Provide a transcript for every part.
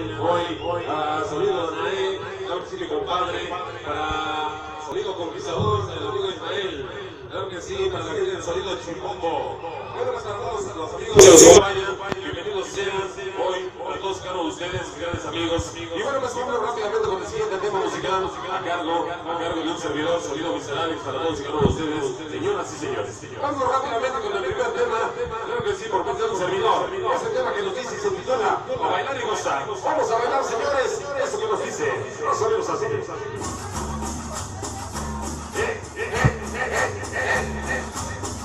Sonido Danae, claro que sí, mi compadre, para Sonido Conquistador, el amigo Ismael, claro que sí, para la gente del Sonido Chimbombo. Bueno, para todos los amigos que nos acompañan, bienvenidos sean hoy para todos cada uno de ustedes, grandes amigos. Y bueno, pues vamos rápidamente con el siguiente tema musical a cargo de un servidor, Sonido Miserable, para todos y cada uno de ustedes, señoras y señores. Vamos rápidamente con el primer tema, claro que sí, por parte de un servidor. Es el tema que nos dice y se titula A Bailar y Gozar. Vamos a bailar, señores, eso que nos dice, más o menos así.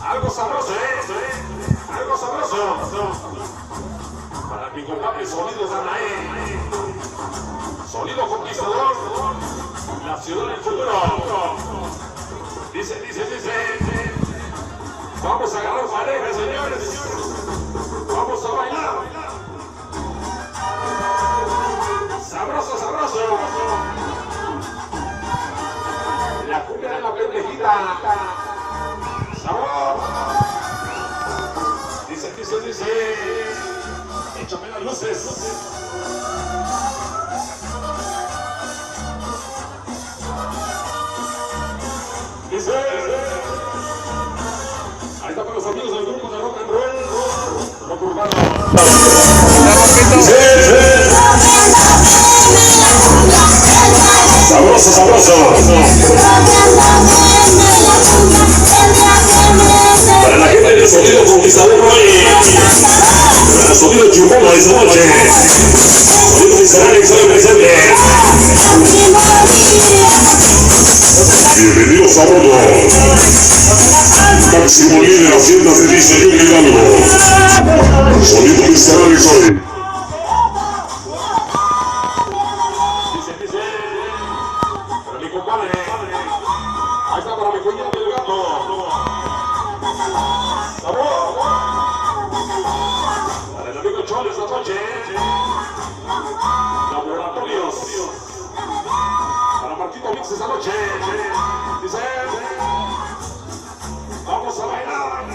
Algo sabroso, algo sabroso. Para mi compadre Sonido Danae, Sonido Conquistador, la ciudad del futuro. Dice. Vamos a agarrar pareja, señores. Vamos a bailar. Sabroso. La cumbia de la pendejita. Sabor. Dice. Échame las luces. Dice. Ahí está para los amigos del grupo de rock and roll. Rock urbano. Sabroso. Para la gente del Sonido Conquistador hoy, para el Sonido Chimbombo de esta noche, Sonido Miserable que hoy presente. Bienvenidos a bordo. Máximo líder hacienda de diseño Hidalgo. Sonido Miserable que hoy. Para mi compadre. Ahí está para mi cuñado del gato. ¡Sabor! Para el amigo Chole esta noche. Laboratorios. Para Marquito Mix esta noche. Dice. Vamos a bailar.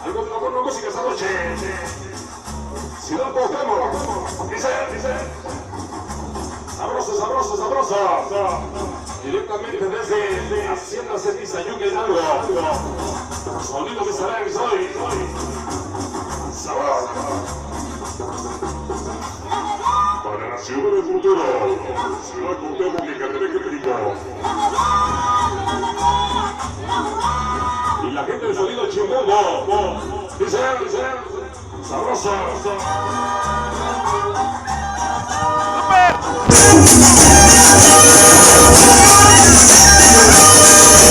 Algo de la buena música esta noche. Ciudad Cuauhtémoc. Dice. Sabroso. Directamente desde Hacienda Ceniza, Yuca Hidalgo. Sonido Miserable hoy. Sabor. Para la ciudad del futuro, Ciudad Cuauhtémoc y Catedrático. Y la gente del Sonido Chimbombo. Dice. Sabroso.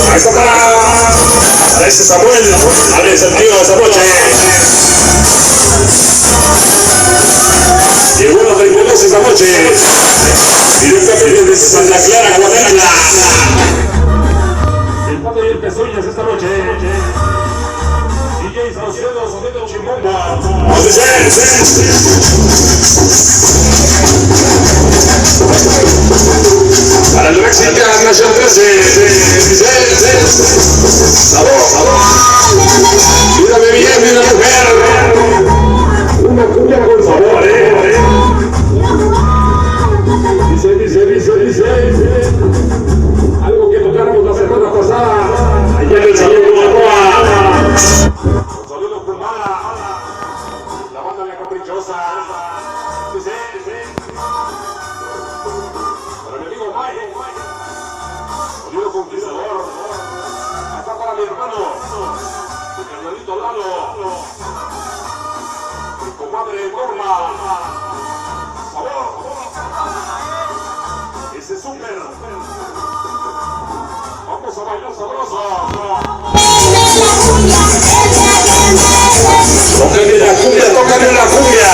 Ahí está para ese Samuel, al sentido de esta noche. Llegó la 32 esta noche, directamente desde Santa Clara, Guatemala. El Pato y el Pezuñas esta noche. DJ Saucedo, Sonido Chimbombo. Para el Rex International 13, sabor. Mírame bien, mira mujer. Una cumbia con sabor, Dice. Algo que tocáramos la semana pasada. Allá en el Salón de Guanajuato. Saludos Pumada. La banda La Caprichosa. Dice. Para mi amigo Mike, Sonido Conquistador. Hasta para mi hermano, mi carnalito Lalo, mi compadre Norma. Sabor. Ese súper. Vamos a bailar sabroso. Tócame la cumbia.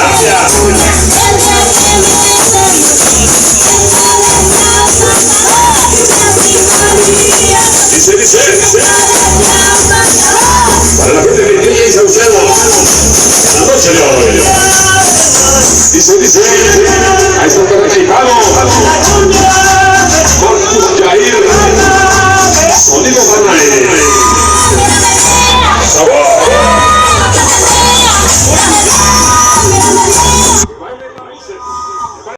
Dice. Para la gente de DJ Saucedo, la noche de hoy. Dice.